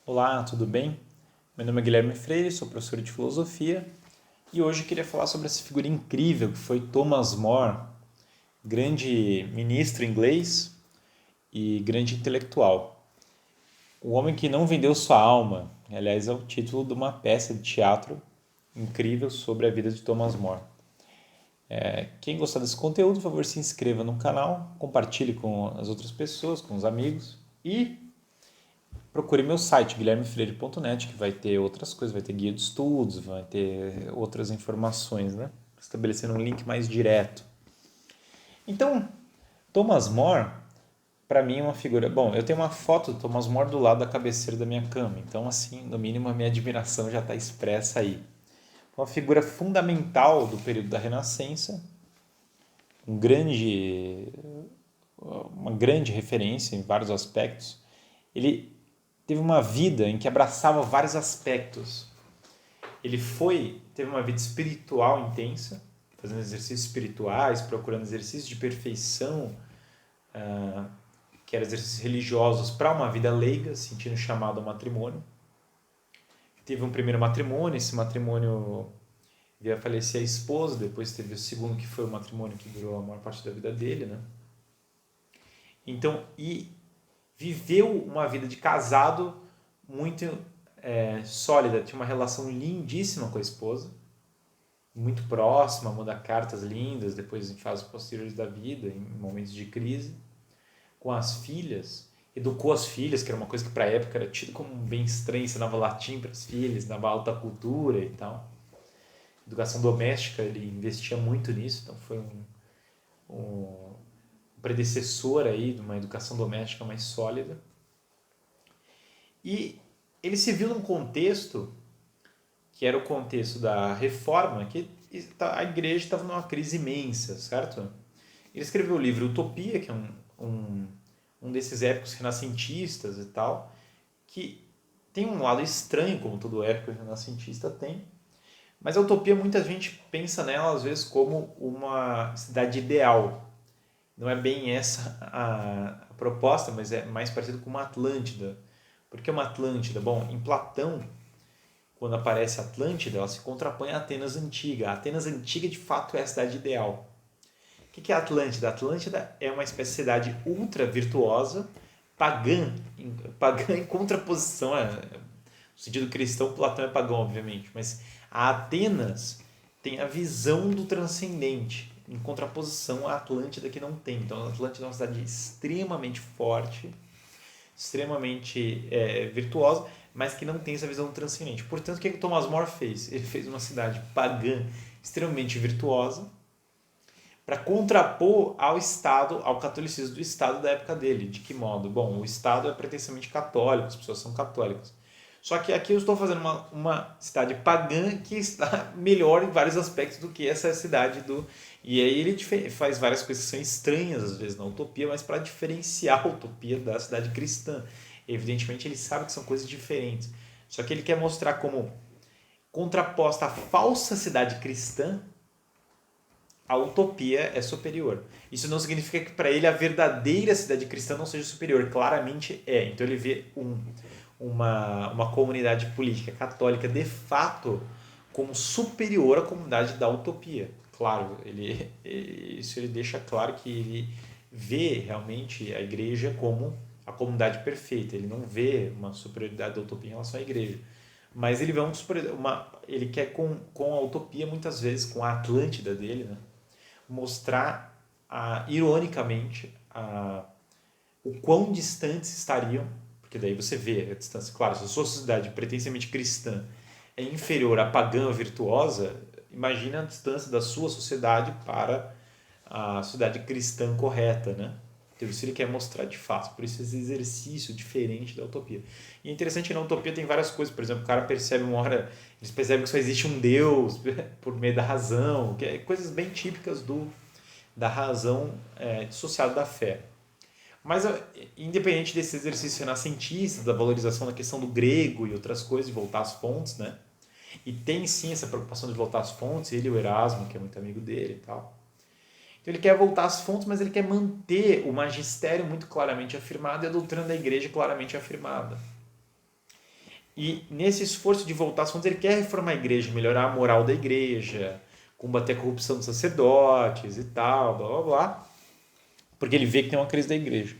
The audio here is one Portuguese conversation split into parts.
Olá, tudo bem? Meu nome é Guilherme Freire, sou professor de filosofia e hoje eu queria falar sobre essa figura incrível que foi Thomas More, grande ministro inglês e grande intelectual. O homem que não vendeu sua alma, aliás, é o título de uma peça de teatro incrível sobre a vida de Thomas More. Quem gostar desse conteúdo, por favor, se inscreva no canal, compartilhe com as outras pessoas, com os amigos e procure meu site, guilhermefreire.net, que vai ter outras coisas, vai ter guia de estudos, vai ter outras informações, né? Estabelecendo um link mais direto. Então, Thomas More, para mim, é uma figura... Bom, eu tenho uma foto do Thomas More do lado da cabeceira da minha cama, então, assim, no mínimo, a minha admiração já está expressa aí. Uma figura fundamental do período da Renascença, um grande, uma grande referência em vários aspectos. Ele teve uma vida em que abraçava vários aspectos. Ele teve uma vida espiritual intensa, fazendo exercícios espirituais, procurando exercícios de perfeição, que eram exercícios religiosos, para uma vida leiga, sentindo chamado ao matrimônio. Teve um primeiro matrimônio, esse matrimônio veio a falecer a esposa, depois teve o segundo, que foi o matrimônio que durou a maior parte da vida dele, né? Então, e viveu uma vida de casado muito sólida, tinha uma relação lindíssima com a esposa, muito próxima, manda cartas lindas, depois em fases posteriores da vida, em momentos de crise, com as filhas, educou as filhas, que era uma coisa que para a época era tido como bem estranho, ensinava latim para as filhas, dava alta cultura e tal. Educação doméstica, ele investia muito nisso, então foi um predecessor aí de uma educação doméstica mais sólida. E ele se viu num contexto que era o contexto da reforma, que a igreja estava numa crise imensa, certo? Ele escreveu o livro Utopia, que é um desses épicos renascentistas e tal, que tem um lado estranho, como todo épico renascentista tem, mas a utopia muita gente pensa nela às vezes como uma cidade ideal. Não é bem essa a proposta, mas é mais parecido com uma Atlântida. Por que uma Atlântida? Bom, em Platão, quando aparece Atlântida, ela se contrapõe a Atenas Antiga. A Atenas Antiga, de fato, é a cidade ideal. O que é a Atlântida? A Atlântida é uma espécie de cidade ultra virtuosa, pagã em contraposição, no sentido cristão, Platão é pagão, obviamente, mas a Atenas tem a visão do transcendente, em contraposição à Atlântida que não tem. Então, a Atlântida é uma cidade extremamente forte, extremamente virtuosa, mas que não tem essa visão transcendente. Portanto, o que o Thomas More fez? Ele fez uma cidade pagã extremamente virtuosa para contrapor ao Estado, ao catolicismo do Estado da época dele. De que modo? Bom, o Estado é pretensamente católico, as pessoas são católicas. Só que aqui eu estou fazendo uma cidade pagã que está melhor em vários aspectos do que essa cidade do... E aí ele faz várias coisas que são estranhas, às vezes, na utopia, mas para diferenciar a utopia da cidade cristã. Evidentemente, ele sabe que são coisas diferentes. Só que ele quer mostrar como contraposta à falsa cidade cristã, a utopia é superior. Isso não significa que para ele a verdadeira cidade cristã não seja superior. Claramente é. Então ele vê uma comunidade política católica de fato como superior à comunidade da utopia. Claro, isso ele deixa claro que ele vê realmente a igreja como a comunidade perfeita. Ele não vê uma superioridade da utopia em relação à igreja. Mas ele vê ele quer com a utopia, muitas vezes, com a Atlântida dele, né, mostrar, ironicamente, o quão distantes estariam, porque daí você vê a distância. Claro, se a sua sociedade pretensamente cristã é inferior à pagã virtuosa, imagina a distância da sua sociedade para a sociedade cristã correta, né? Então isso ele quer mostrar de fato, por isso esse exercício diferente da utopia. E é interessante que na utopia tem várias coisas, por exemplo, o cara percebe uma hora, eles percebem que só existe um Deus por meio da razão, que é coisas bem típicas da razão dissociada da fé. Mas, independente desse exercício renascentista, da valorização da questão do grego e outras coisas, de voltar às fontes, né? E tem sim essa preocupação de voltar às fontes, ele e o Erasmo, que é muito amigo dele e tal. Então ele quer voltar às fontes, mas ele quer manter o magistério muito claramente afirmado e a doutrina da igreja claramente afirmada. E nesse esforço de voltar aos fundos, ele quer reformar a igreja, melhorar a moral da igreja, combater a corrupção dos sacerdotes e tal, blá blá blá, porque ele vê que tem uma crise da igreja.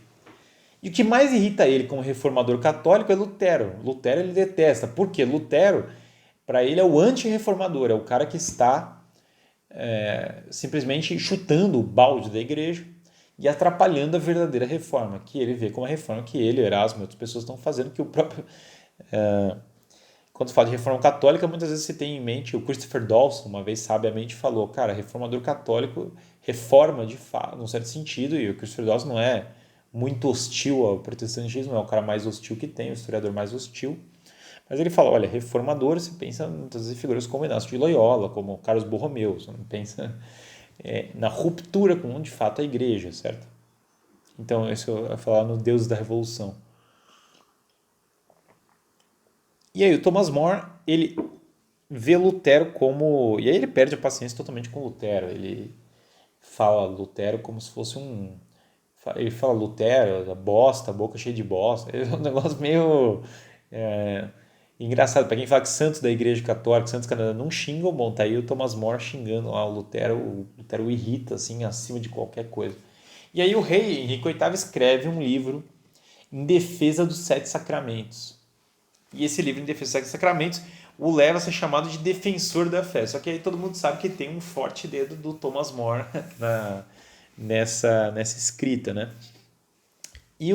E o que mais irrita ele como reformador católico é Lutero. Lutero ele detesta. Por quê? Lutero, para ele, é o anti-reformador, é o cara que está simplesmente chutando o balde da igreja e atrapalhando a verdadeira reforma, que ele vê como a reforma que ele, Erasmo e outras pessoas estão fazendo, que o próprio... quando se fala de reforma católica, muitas vezes você tem em mente, o Christopher Dawson uma vez sabiamente falou, cara, reformador católico reforma de fato, num certo sentido, e o Christopher Dawson não é muito hostil ao protestantismo, é o cara mais hostil que tem, o historiador mais hostil, mas ele fala, olha, reformador, você pensa muitas vezes em figuras como Inácio de Loyola, como Carlos Borromeu, você não pensa na ruptura com, de fato, a igreja, certo? Então, isso eu ia falar no Deus da Revolução. E aí o Thomas More, ele vê Lutero como... E aí ele perde a paciência totalmente com Lutero. Ele fala Lutero como se fosse um... Ele fala Lutero, bosta, boca cheia de bosta. É um negócio meio engraçado. Para quem fala que santos da igreja católica, santos canadianos não xingam, bom, tá aí o Thomas More xingando lá o Lutero. O Lutero o irrita, assim, acima de qualquer coisa. E aí o rei Henrique VIII escreve um livro em defesa dos sete sacramentos. E esse livro, Em Defesa dos Sete Sacramentos, o leva a ser chamado de defensor da fé. Só que aí todo mundo sabe que tem um forte dedo do Thomas More nessa escrita, né? E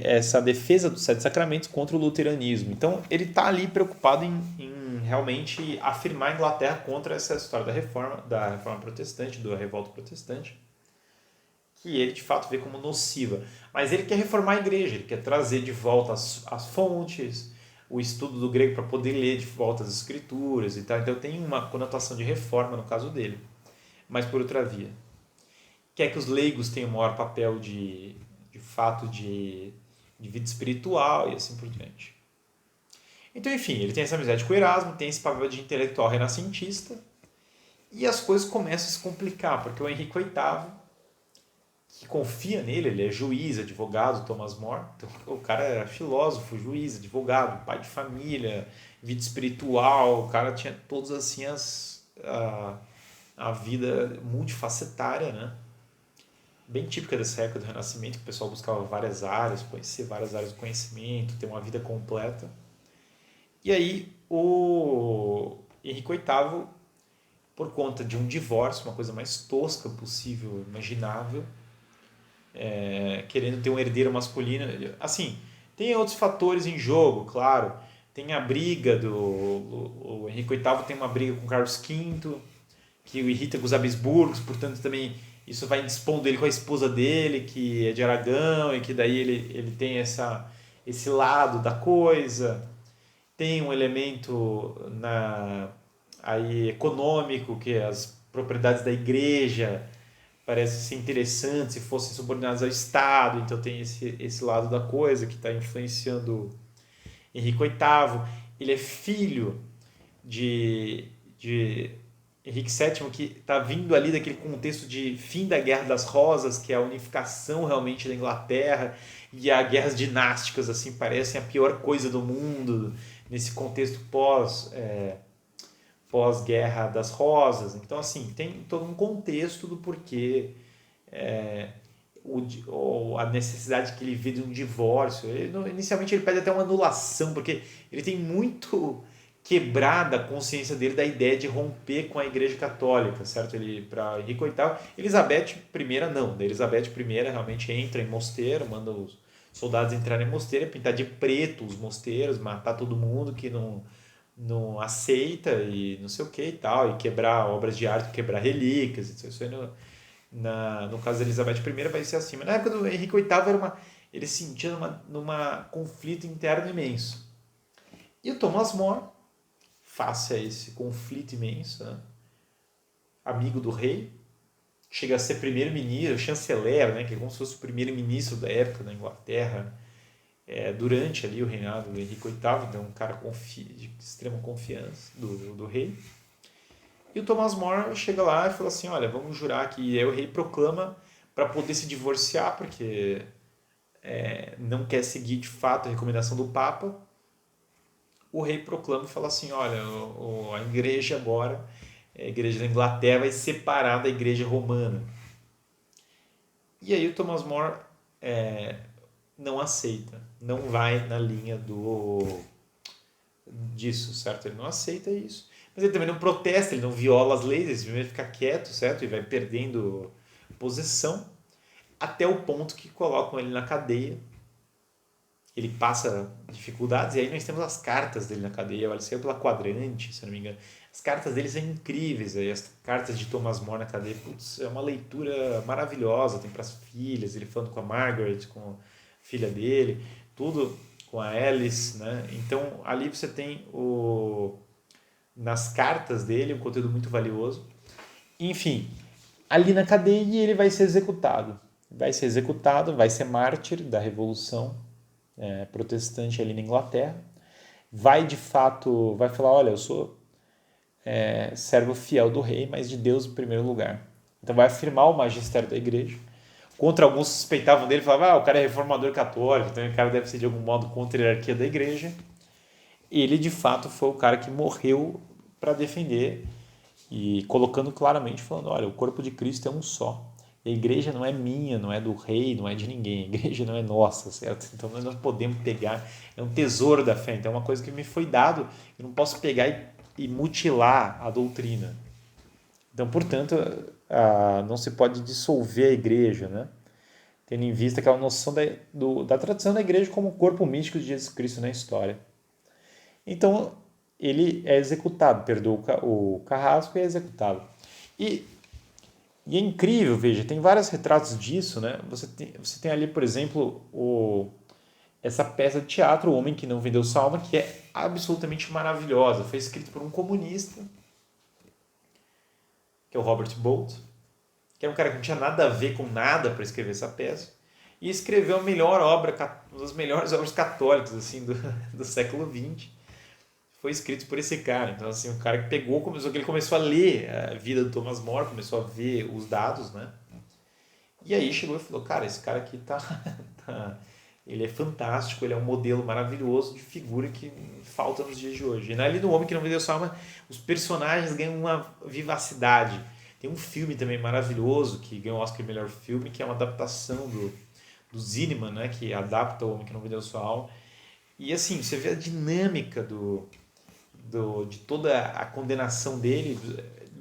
essa defesa dos Sete Sacramentos contra o luteranismo. Então, ele está ali preocupado em realmente afirmar a Inglaterra contra essa história da reforma protestante, da revolta protestante, que ele de fato vê como nociva. Mas ele quer reformar a igreja, ele quer trazer de volta as fontes, o estudo do grego para poder ler de volta as escrituras e tal. Então tem uma conotação de reforma no caso dele, mas por outra via. Quer que os leigos tenham o maior papel de fato de vida espiritual e assim por diante. Então, enfim, ele tem essa amizade com o Erasmo, tem esse papel de intelectual renascentista, e as coisas começam a se complicar, porque o Henrique VIII, que confia nele, ele é juiz, advogado, Thomas More. Então, o cara era filósofo, juiz, advogado, pai de família, vida espiritual, o cara tinha todas assim a vida multifacetária, né? Bem típica dessa época do Renascimento, que o pessoal buscava várias áreas, conhecer várias áreas do conhecimento, ter uma vida completa. E aí o Henrique VIII, por conta de um divórcio, uma coisa mais tosca possível, imaginável, querendo ter um herdeiro masculino. Assim, tem outros fatores em jogo, claro. Tem a briga o Henrique VIII tem uma briga com Carlos V, que o irrita com os Habsburgos, portanto também isso vai dispondo ele com a esposa dele, que é de Aragão, e que daí ele tem esse lado da coisa. Tem um elemento aí econômico, que as propriedades da igreja parece ser interessante se fossem subordinados ao Estado, então tem esse lado da coisa que está influenciando Henrique VIII. Ele é filho de Henrique VII, que está vindo ali daquele contexto de fim da Guerra das Rosas, que é a unificação realmente da Inglaterra, e as guerras dinásticas assim parecem a pior coisa do mundo nesse contexto pós-Guerra das Rosas. Então, assim, tem todo um contexto do porquê a necessidade que ele vê de um divórcio. Inicialmente ele pede até uma anulação, porque ele tem muito quebrada a consciência dele da ideia de romper com a Igreja Católica, certo? Ele, para Henrique VIII, Elizabeth I não. Da Elizabeth I realmente entra em mosteiro, manda os soldados entrarem em mosteiro, pintar de preto os mosteiros, matar todo mundo que não aceita e não sei o que e tal, e quebrar obras de arte, quebrar relíquias, isso aí no caso da Elizabeth I vai ser assim. Mas na época do Henrique VIII ele se sentia numa conflito interno imenso. E o Thomas More, face a esse conflito imenso, né? Amigo do rei, chega a ser primeiro-ministro, chanceler, né? Que é como se fosse o primeiro-ministro da época na Inglaterra, durante ali o reinado do Henrique VIII, então um cara de extrema confiança do rei. E o Thomas More chega lá e fala assim, olha, vamos jurar que... E aí o rei proclama para poder se divorciar, porque não quer seguir de fato a recomendação do Papa, o rei proclama e fala assim, olha, a igreja agora, a igreja da Inglaterra vai separar da igreja romana. E aí o Thomas More não aceita, não vai na linha disso, certo? Ele não aceita isso. Mas ele também não protesta, ele não viola as leis, ele simplesmente fica quieto, certo? E vai perdendo posição até o ponto que colocam ele na cadeia. Ele passa dificuldades, e aí nós temos as cartas dele na cadeia. Ele saiu pela Quadrante, se eu não me engano. As cartas dele são incríveis. Aí as cartas de Thomas More na cadeia, putz, é uma leitura maravilhosa. Tem para as filhas, ele falando com a Margaret, com a filha dele, tudo com a Alice, né? Então ali você tem nas cartas dele um conteúdo muito valioso. Enfim, ali na cadeia ele vai ser executado. Vai ser mártir da Revolução protestante ali na Inglaterra. Vai falar, olha, eu sou servo fiel do rei, mas de Deus em primeiro lugar. Então vai afirmar o magistério da igreja. Contra alguns suspeitavam dele, falavam, o cara é reformador católico, então o cara deve ser de algum modo contra a hierarquia da igreja. Ele de fato foi o cara que morreu para defender e colocando claramente, falando, olha, o corpo de Cristo é um só. E a igreja não é minha, não é do rei, não é de ninguém. A igreja não é nossa, certo? Então nós não podemos pegar, é um tesouro da fé. Então é uma coisa que me foi dado, eu não posso pegar e mutilar a doutrina. Então, portanto, não se pode dissolver a igreja, né? Tendo em vista aquela noção da tradição da igreja como o corpo místico de Jesus Cristo na história. Então, ele é executado, perdoa o carrasco e é executado. E é incrível, veja, tem vários retratos disso, né? Você tem ali, por exemplo, essa peça de teatro, O Homem que Não Vendeu Sua Alma, que é absolutamente maravilhosa. Foi escrito por um comunista, que é o Robert Bolt, que era um cara que não tinha nada a ver com nada para escrever essa peça, e escreveu a melhor obra, uma das melhores obras católicas assim, do século XX. Foi escrito por esse cara. Então, assim, um cara que ele começou a ler a vida do Thomas More, começou a ver os dados, né? E aí chegou e falou, cara, esse cara aqui ele é fantástico, ele é um modelo maravilhoso de figura que falta nos dias de hoje. E ali no Homem que Não Vendeu Sua Alma, os personagens ganham uma vivacidade. Tem um filme também maravilhoso que ganhou o Oscar de melhor filme, que é uma adaptação do Zinnemann, né? Que adapta O Homem que Não Vendeu Sua Alma. E assim, você vê a dinâmica de toda a condenação dele,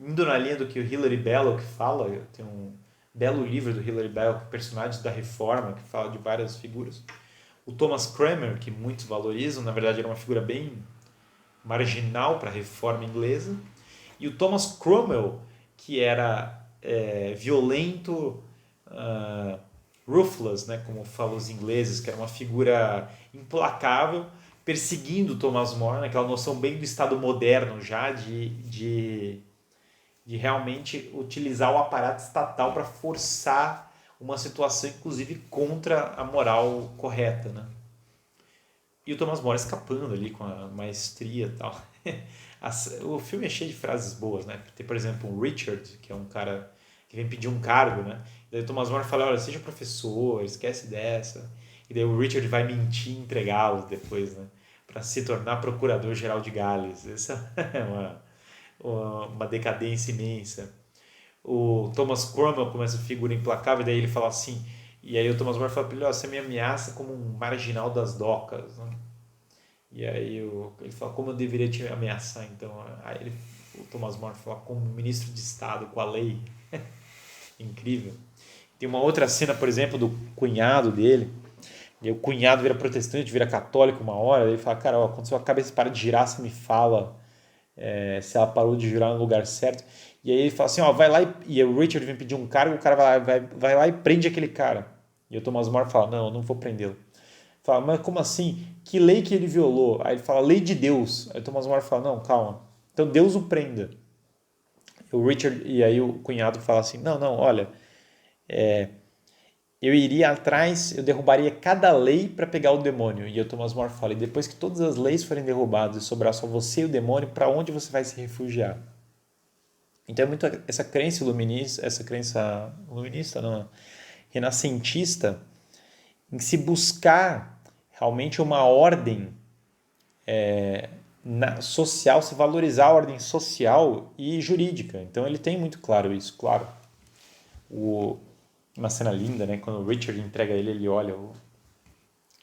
indo na linha do que o Hilary Belloc fala. Tem um belo livro do Hilary Belloc, Personagens da Reforma, que fala de várias figuras. O Thomas Cranmer, que muitos valorizam, na verdade era uma figura bem marginal para a reforma inglesa. E o Thomas Cromwell, que era violento, ruthless, né, como falam os ingleses, que era uma figura implacável, perseguindo Thomas More, aquela noção bem do Estado moderno já, de realmente utilizar o aparato estatal para forçar uma situação, inclusive, contra a moral correta. Né? E o Thomas More escapando ali com a maestria e tal. O filme é cheio de frases boas, né? Tem, por exemplo, o Richard, que é um cara que vem pedir um cargo, né? Daí o Thomas More fala, olha, seja professor, esquece dessa. E daí o Richard vai mentir e entregá-lo depois, né? Para se tornar procurador-geral de Gales. Essa é uma decadência imensa. O Thomas Cromwell começa a figura implacável, e daí ele fala assim, e aí o Thomas More fala para ele, você me ameaça como um marginal das docas, né? E aí ele fala, como eu deveria te ameaçar, então? Aí o Thomas More fala, como ministro de Estado, com a lei. Incrível. Tem uma outra cena, por exemplo, do cunhado dele, e o cunhado vira protestante, vira católico uma hora, ele fala, cara, ó, quando sua cabeça para de girar, você me fala se ela parou de girar no lugar certo. E aí ele fala assim, ó, vai lá e o Richard vem pedir um cargo, o cara vai lá e prende aquele cara. E o Thomas More fala, não, eu não vou prendê-lo. Fala, mas como assim? Que lei que ele violou? Aí ele fala, lei de Deus. Aí o Thomas More fala, não, calma. Então Deus o prenda. E aí o cunhado fala assim, não, olha, eu iria atrás, eu derrubaria cada lei para pegar o demônio. E o Thomas More fala, e depois que todas as leis forem derrubadas e sobrar só você e o demônio, para onde você vai se refugiar? Então é muito essa crença iluminista, não, renascentista, em se buscar realmente uma ordem social, se valorizar a ordem social e jurídica. Então ele tem muito claro isso, claro. Uma cena linda, né? Quando o Richard entrega ele olha o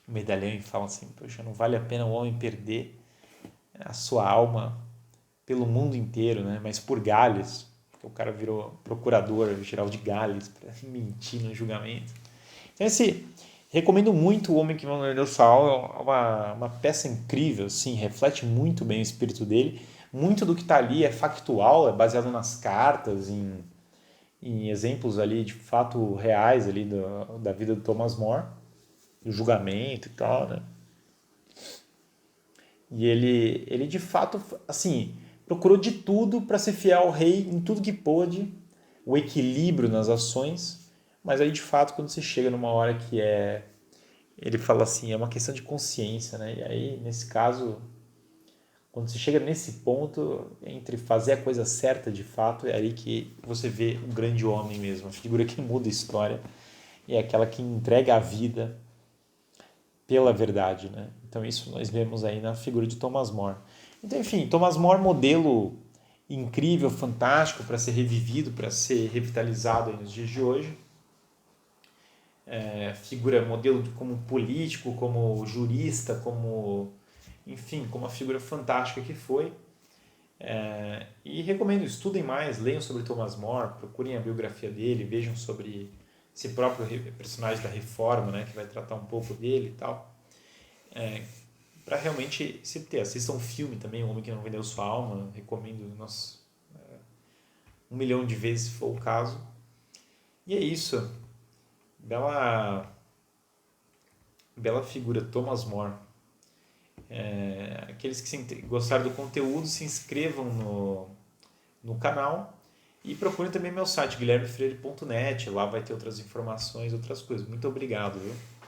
medalhão e fala assim, poxa, não vale a pena o homem perder a sua alma pelo mundo inteiro, né? Mas por Gales, porque o cara virou procurador-geral de Gales para mentir no julgamento. Então recomendo muito O Homem que Vendeu Sua Alma, é uma peça incrível, assim, reflete muito bem o espírito dele. Muito do que está ali é factual, é baseado nas cartas, em exemplos ali de fato reais ali da vida do Thomas More, do julgamento e tal, né? E ele de fato, assim, procurou de tudo para ser fiel ao rei em tudo que pôde, o equilíbrio nas ações, mas aí de fato quando você chega numa hora que ele fala assim, é uma questão de consciência, né? E aí nesse caso, quando você chega nesse ponto entre fazer a coisa certa de fato, é aí que você vê um grande homem mesmo, a figura que muda a história e é aquela que entrega a vida pela verdade, né? Então isso nós vemos aí na figura de Thomas More. Então, enfim, Thomas More, modelo incrível, fantástico para ser revivido, para ser revitalizado aí nos dias de hoje. Figura, modelo como político, como jurista, como, enfim, como uma figura fantástica que foi. E recomendo, estudem mais, leiam sobre Thomas More, procurem a biografia dele, vejam sobre esse próprio personagem da Reforma, né, que vai tratar um pouco dele e tal. Para realmente se ter. Assistam um filme também, O Homem que Não Vendeu Sua Alma, recomendo 1 milhão de vezes se for o caso. E é isso. Bela figura, Thomas More. Aqueles que gostaram do conteúdo, se inscrevam no canal e procurem também meu site, guilhermefreire.net. Lá vai ter outras informações, outras coisas. Muito obrigado, viu?